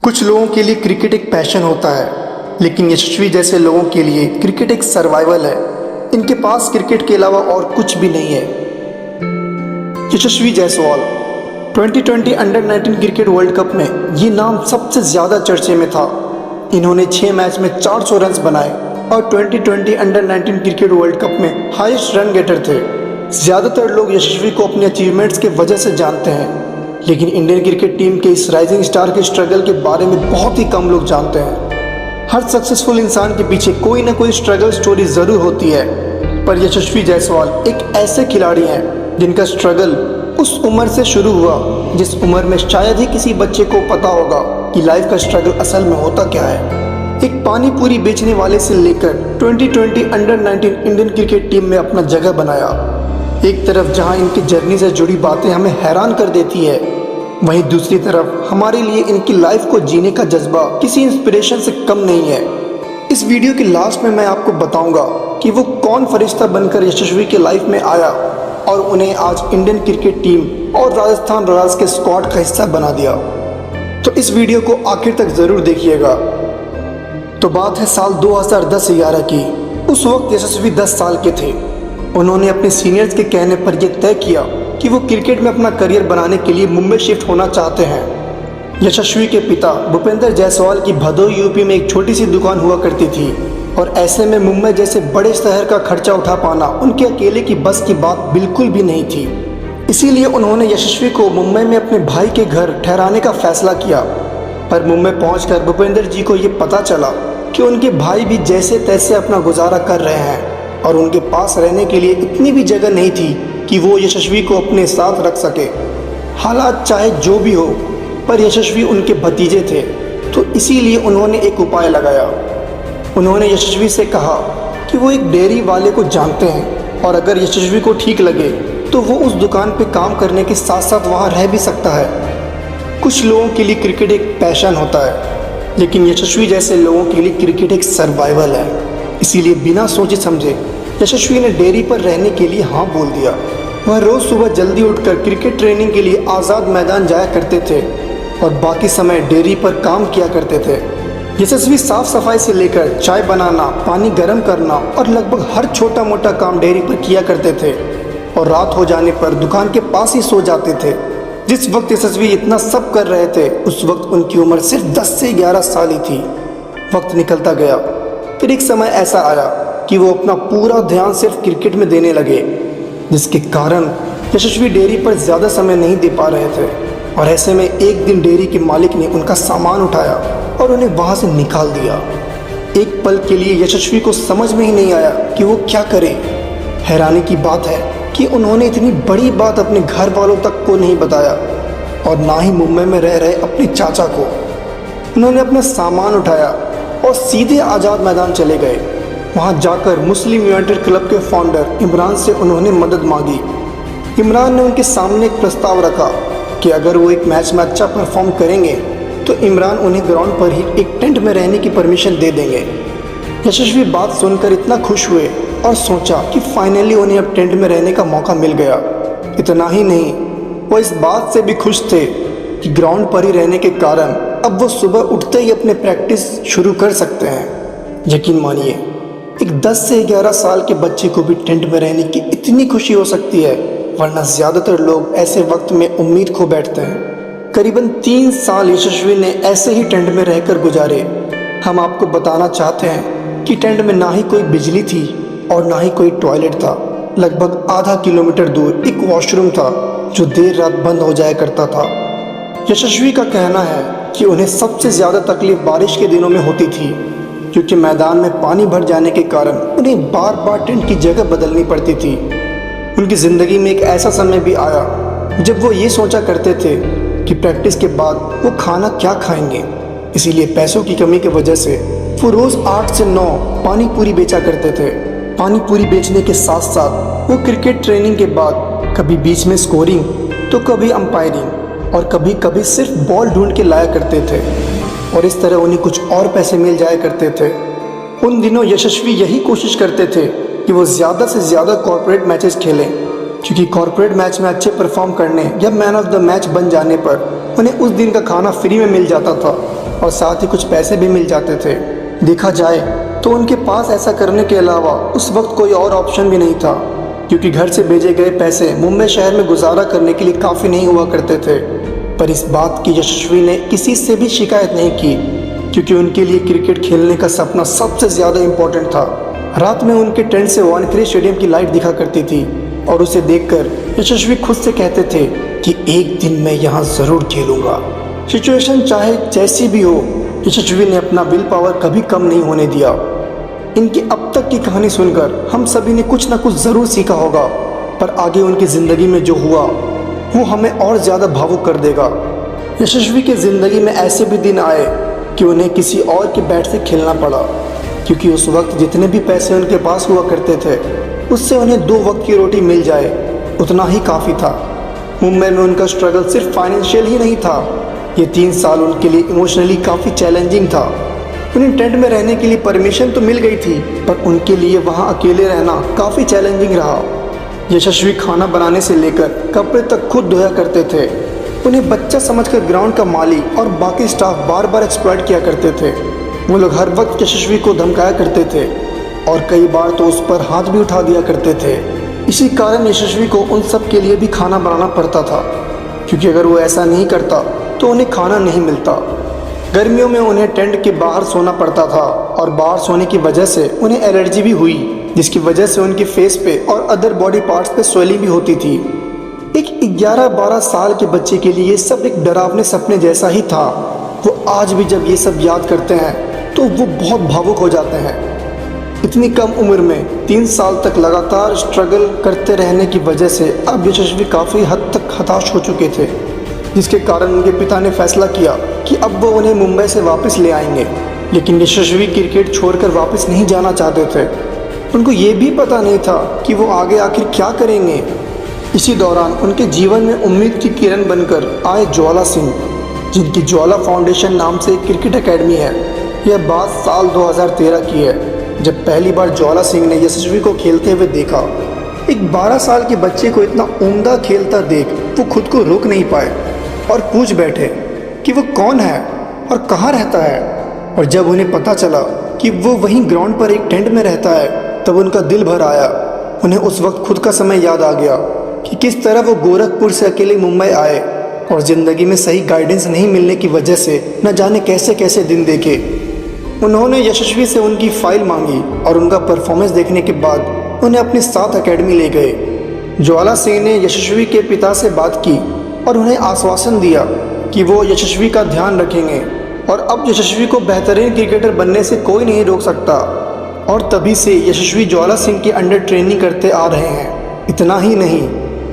कुछ लोगों के लिए क्रिकेट एक पैशन होता है, लेकिन यशस्वी जैसे लोगों के लिए क्रिकेट एक सर्वाइवल है। इनके पास क्रिकेट के अलावा और कुछ भी नहीं है। Yashasvi Jaiswal 2020 under 19 cricket world cup में ये नाम सबसे ज़्यादा चर्चे में था। इन्होंने 6 मैच में 400 रन बनाए और 2020 अंडर 19 क्रिकेट वर्ल्ड कप में हाईएस्ट रन गेटर थे। ज़्यादातर लोग यशस्वी को अपने अचीवमेंट्स के वजह से जानते हैं, लेकिन इंडियन क्रिकेट टीम के इस राइजिंग स्टार के स्ट्रगल के बारे में बहुत ही कम लोग जानते हैं। हर सक्सेसफुल इंसान के पीछे कोई ना कोई स्ट्रगल स्टोरी ज़रूर होती है, पर यशस्वी जायसवाल एक ऐसे खिलाड़ी हैं जिनका स्ट्रगल उस उम्र से शुरू हुआ जिस उम्र में शायद ही किसी बच्चे को पता होगा कि लाइफ का स्ट्रगल असल में होता क्या है। एक पानी पूरी बेचने वाले से लेकर 2020 अंडर 19 इंडियन क्रिकेट टीम में अपना जगह बनाया। एक तरफ जहां इनकी जर्नी से जुड़ी बातें हमें हैरान कर देती है, वहीं दूसरी तरफ हमारे लिए इनकी लाइफ को जीने का जज्बा किसी इंस्पिरेशन से कम नहीं है। इस वीडियो के लास्ट में मैं आपको बताऊंगा कि वो कौन फरिश्ता बनकर यशस्वी के लाइफ में आया और उन्हें आज इंडियन क्रिकेट टीम और राजस्थान रॉयल्स के स्क्वाड का हिस्सा बना दिया। तो इस वीडियो को आखिर तक ज़रूर देखिएगा। तो बात है साल 2010-11 की। उस वक्त यशस्वी 10 साल के थे। उन्होंने अपने सीनियर्स के कहने पर यह तय किया कि वो क्रिकेट में अपना करियर बनाने के लिए मुंबई शिफ्ट होना चाहते हैं। यशस्वी के पिता भूपेंद्र जायसवाल की भदोही यूपी में एक छोटी सी दुकान हुआ करती थी और ऐसे में मुंबई जैसे बड़े शहर का खर्चा उठा पाना उनके अकेले की बस की बात बिल्कुल भी नहीं थी। इसीलिए उन्होंने यशस्वी को मुंबई में अपने भाई के घर ठहराने का फैसला किया। पर मुंबई पहुंचकर भूपेंद्र जी को ये पता चला कि उनके भाई भी जैसे तैसे अपना गुजारा कर रहे हैं और उनके पास रहने के लिए इतनी भी जगह नहीं थी कि वो यशस्वी को अपने साथ रख सके। हालात चाहे जो भी हो, पर यशस्वी उनके भतीजे थे, तो इसीलिए उन्होंने एक उपाय लगाया। उन्होंने यशस्वी से कहा कि वो एक डेयरी वाले को जानते हैं और अगर यशस्वी को ठीक लगे तो वो उस दुकान पे काम करने के साथ साथ वहाँ रह भी सकता है। कुछ लोगों के लिए क्रिकेट एक पैशन होता है, लेकिन यशस्वी जैसे लोगों के लिए क्रिकेट एक सर्वाइवल है। इसीलिए बिना सोचे समझे यशस्वी ने डेयरी पर रहने के लिए हाँ बोल दिया। वह रोज़ सुबह जल्दी उठकर क्रिकेट ट्रेनिंग के लिए आज़ाद मैदान जाया करते थे और बाकी समय डेयरी पर काम किया करते थे। यशस्वी साफ सफाई से लेकर चाय बनाना, पानी गर्म करना और लगभग हर छोटा मोटा काम डेयरी पर किया करते थे और रात हो जाने पर दुकान के पास ही सो जाते थे। जिस वक्त यशस्वी इतना सब कर रहे थे उस वक्त उनकी उम्र सिर्फ 10 से 11 साल ही थी। वक्त निकलता गया। फिर एक समय ऐसा आया कि वो अपना पूरा ध्यान सिर्फ क्रिकेट में देने लगे, जिसके कारण यशस्वी डेयरी पर ज़्यादा समय नहीं दे पा रहे थे। और ऐसे में एक दिन डेयरी के मालिक ने उनका सामान उठाया और उन्हें वहाँ से निकाल दिया। एक पल के लिए यशस्वी को समझ में ही नहीं आया कि वो क्या करे। हैरानी की बात है कि उन्होंने इतनी बड़ी बात अपने घर वालों तक को नहीं बताया और ना ही मुंबई में रह रहे अपने चाचा को। उन्होंने अपना सामान उठाया और सीधे आज़ाद मैदान चले गए। वहां जाकर मुस्लिम यूनाइटेड क्लब के फाउंडर इमरान से उन्होंने मदद मांगी। इमरान ने उनके सामने एक प्रस्ताव रखा कि अगर वो एक मैच में अच्छा परफॉर्म करेंगे तो इमरान उन्हें ग्राउंड पर ही एक टेंट में रहने की परमिशन दे देंगे। यशस्वी बात सुनकर इतना खुश हुए और सोचा कि फाइनली उन्हें अब टेंट में रहने का मौका मिल गया। इतना ही नहीं, वो इस बात से भी खुश थे कि ग्राउंड पर ही रहने के कारण अब वो सुबह उठते ही अपने प्रैक्टिस शुरू कर सकते हैं। यकीन मानिए, एक 10 से 11 साल के बच्चे को भी टेंट में रहने की इतनी खुशी हो सकती है, वरना ज़्यादातर लोग ऐसे वक्त में उम्मीद खो बैठते हैं। करीबन 3 साल यशस्वी ने ऐसे ही टेंट में रहकर गुजारे। हम आपको बताना चाहते हैं कि टेंट में ना ही कोई बिजली थी और ना ही कोई टॉयलेट था। लगभग आधा किलोमीटर दूर एक वॉशरूम था जो देर रात बंद हो जाया करता था। यशस्वी का कहना है कि उन्हें सबसे ज़्यादा तकलीफ बारिश के दिनों में होती थी, क्योंकि मैदान में पानी भर जाने के कारण उन्हें बार बार टेंट की जगह बदलनी पड़ती थी। उनकी ज़िंदगी में एक ऐसा समय भी आया जब वो ये सोचा करते थे कि प्रैक्टिस के बाद वो खाना क्या खाएंगे। इसीलिए पैसों की कमी की वजह से वो रोज़ 8 से 9 पानी पूरी बेचा करते थे। पानी पूरी बेचने के साथ साथ वो क्रिकेट ट्रेनिंग के बाद कभी बीच में स्कोरिंग तो कभी अंपायरिंग और कभी कभी सिर्फ बॉल ढूंढ के लाया करते थे और इस तरह उन्हें कुछ और पैसे मिल जाया करते थे। उन दिनों यशस्वी यही कोशिश करते थे कि वो ज़्यादा से ज़्यादा कॉर्पोरेट मैचेस खेलें, क्योंकि कॉर्पोरेट मैच में अच्छे परफॉर्म करने या मैन ऑफ द मैच बन जाने पर उन्हें उस दिन का खाना फ्री में मिल जाता था। और साथ ही कुछ पैसे भी मिल जाते थे। देखा जाए तो उनके पास ऐसा करने के अलावा उस वक्त कोई और ऑप्शन भी नहीं था, क्योंकि घर से भेजे गए पैसे मुंबई शहर में गुजारा करने के लिए काफ़ी नहीं हुआ करते थे। पर इस बात की यशस्वी ने किसी से भी शिकायत नहीं की, क्योंकि उनके लिए क्रिकेट खेलने का सपना सबसे ज़्यादा इम्पोर्टेंट था। रात में उनके टेंट से वानखेड़े स्टेडियम की लाइट दिखा करती थी और उसे देखकर यशस्वी खुद से कहते थे कि एक दिन मैं यहाँ ज़रूर खेलूँगा। सिचुएशन चाहे जैसी भी हो, यशस्वी ने अपना विल पावर कभी कम नहीं होने दिया। इनकी अब तक की कहानी सुनकर हम सभी ने कुछ ना कुछ ज़रूर सीखा होगा, पर आगे उनकी ज़िंदगी में जो हुआ वो हमें और ज़्यादा भावुक कर देगा। यशस्वी की ज़िंदगी में ऐसे भी दिन आए कि उन्हें किसी और के बैट से खेलना पड़ा, क्योंकि उस वक्त जितने भी पैसे उनके पास हुआ करते थे उससे उन्हें 2 वक्त की रोटी मिल जाए उतना ही काफ़ी था। मुंबई में उनका स्ट्रगल सिर्फ फाइनेंशियल ही नहीं था, ये 3 साल उनके लिए इमोशनली काफ़ी चैलेंजिंग था। उन्हें टेंट में रहने के लिए परमिशन तो मिल गई थी, पर उनके लिए वहाँ अकेले रहना काफ़ी चैलेंजिंग रहा। यशस्वी खाना बनाने से लेकर कपड़े तक खुद धोया करते थे। उन्हें बच्चा समझकर ग्राउंड का माली और बाकी स्टाफ बार बार एक्सप्लॉइट किया करते थे। वो लोग हर वक्त यशस्वी को धमकाया करते थे और कई बार तो उस पर हाथ भी उठा दिया करते थे। इसी कारण यशस्वी को उन सब के लिए भी खाना बनाना पड़ता था, क्योंकि अगर वो ऐसा नहीं करता तो उन्हें खाना नहीं मिलता। गर्मियों में उन्हें टेंट के बाहर सोना पड़ता था और बाहर सोने की वजह से उन्हें एलर्जी भी हुई, जिसकी वजह से उनके फेस पे और अदर बॉडी पार्ट्स पे स्वेलिंग भी होती थी। एक 11-12 साल के बच्चे के लिए ये सब एक डरावने सपने जैसा ही था। वो आज भी जब ये सब याद करते हैं तो वो बहुत भावुक हो जाते हैं। इतनी कम उम्र में 3 साल तक लगातार स्ट्रगल करते रहने की वजह से अब यशस्वी काफ़ी हद तक हताश हो चुके थे, जिसके कारण उनके पिता ने फैसला किया कि अब वो उन्हें मुंबई से वापस ले आएंगे। लेकिन यशस्वी क्रिकेट छोड़कर वापस नहीं जाना चाहते थे। उनको ये भी पता नहीं था कि वो आगे आखिर क्या करेंगे। इसी दौरान उनके जीवन में उम्मीद की किरण बनकर आए ज्वाला सिंह, जिनकी ज्वाला फाउंडेशन नाम से एक क्रिकेट एकेडमी है। यह बात साल 2013 की है, जब पहली बार ज्वाला सिंह ने यशस्वी को खेलते हुए देखा। एक 12 साल के बच्चे को इतना उम्दा खेलता देख वो खुद को रोक नहीं पाए और पूछ बैठे कि वो कौन है और कहाँ रहता है। और जब उन्हें पता चला कि वो वहीं ग्राउंड पर एक टेंट में रहता है, तब उनका दिल भर आया। उन्हें उस वक्त खुद का समय याद आ गया कि किस तरह वो गोरखपुर से अकेले मुंबई आए और ज़िंदगी में सही गाइडेंस नहीं मिलने की वजह से न जाने कैसे कैसे दिन देखे। उन्होंने यशस्वी से उनकी फ़ाइल मांगी और उनका परफॉर्मेंस देखने के बाद उन्हें अपने साथ एकेडमी ले गए। ज्वाला सिंह ने यशस्वी के पिता से बात की और उन्हें आश्वासन दिया कि वो यशस्वी का ध्यान रखेंगे और अब यशस्वी को बेहतरीन क्रिकेटर बनने से कोई नहीं रोक सकता। और तभी से यशस्वी ज्वाला सिंह के अंडर ट्रेनिंग करते आ रहे हैं। इतना ही नहीं,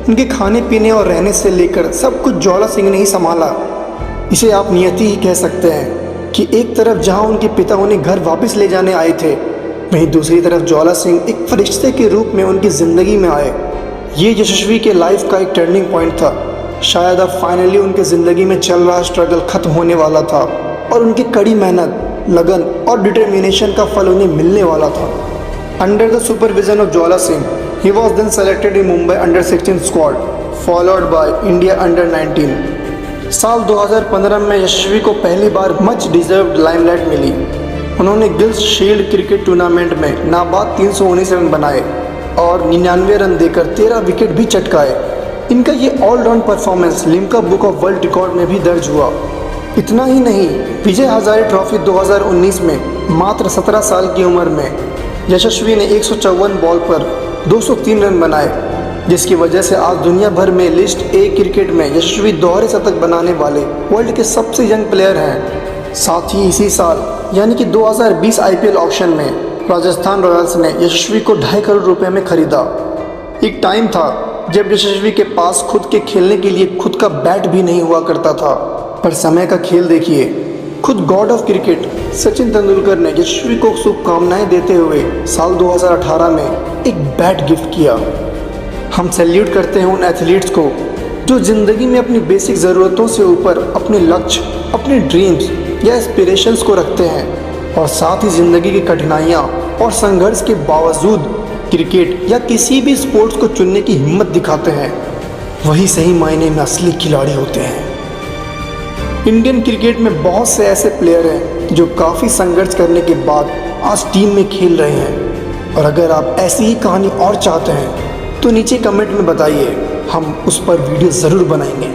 उनके खाने पीने और रहने से लेकर सब कुछ ज्वाला सिंह ने ही संभाला। इसे आप नियति ही कह सकते हैं कि एक तरफ जहां उनके पिता उन्हें घर वापस ले जाने आए थे, वहीं दूसरी तरफ ज्वाला सिंह एक फरिश्ते के रूप में उनकी ज़िंदगी में आए। ये यशस्वी के लाइफ का एक टर्निंग पॉइंट था। शायद अब फाइनली उनके ज़िंदगी में चल रहा स्ट्रगल खत्म होने वाला था और उनकी कड़ी मेहनत, लगन और डिटर्मिनेशन का फल उन्हें मिलने वाला था। Under the supervision of Jwala Singh, he was then selected in Mumbai under-16 squad, followed by India under-19। साल 2015 में यशस्वी को पहली बार मच डिजर्व्ड लाइमलाइट मिली। उन्होंने गिल्स शील्ड क्रिकेट टूर्नामेंट में नाबाद 319 रन बनाए और 99 रन देकर 13 विकेट भी चटकाए। इनका ये all round performance Limca book of world record में भी दर्ज हुआ। इतना ही नहीं, विजय हजारे ट्रॉफी 2019 में मात्र 17 साल की उम्र में यशस्वी ने 154 बॉल पर 203 रन बनाए, जिसकी वजह से आज दुनिया भर में लिस्ट ए क्रिकेट में यशस्वी दोहरे शतक बनाने वाले वर्ल्ड के सबसे यंग प्लेयर हैं। साथ ही इसी साल यानी कि 2020 IPL ऑक्शन में राजस्थान रॉयल्स ने यशस्वी को 2.5 करोड़ रुपए में खरीदा। एक टाइम था जब यशस्वी के पास खुद के खेलने के लिए खुद का बैट भी नहीं हुआ करता था, पर समय का खेल देखिए, खुद God of cricket Sachin Tendulkar ने यशस्वी को शुभकामनाएं देते हुए साल 2018 में एक बैट गिफ्ट किया। हम सैल्यूट करते हैं उन एथलीट्स को जो ज़िंदगी में अपनी बेसिक ज़रूरतों से ऊपर अपने लक्ष्य, अपने ड्रीम्स या एस्पिरेशंस को रखते हैं और साथ ही ज़िंदगी की कठिनाइयाँ और संघर्ष के बावजूद क्रिकेट या किसी भी स्पोर्ट्स को चुनने की हिम्मत दिखाते हैं। वही सही मायने में असली खिलाड़ी होते हैं। इंडियन क्रिकेट में बहुत से ऐसे प्लेयर हैं जो काफ़ी संघर्ष करने के बाद आज टीम में खेल रहे हैं। और अगर आप ऐसी ही कहानी और चाहते हैं तो नीचे कमेंट में बताइए, हम उस पर वीडियो ज़रूर बनाएंगे।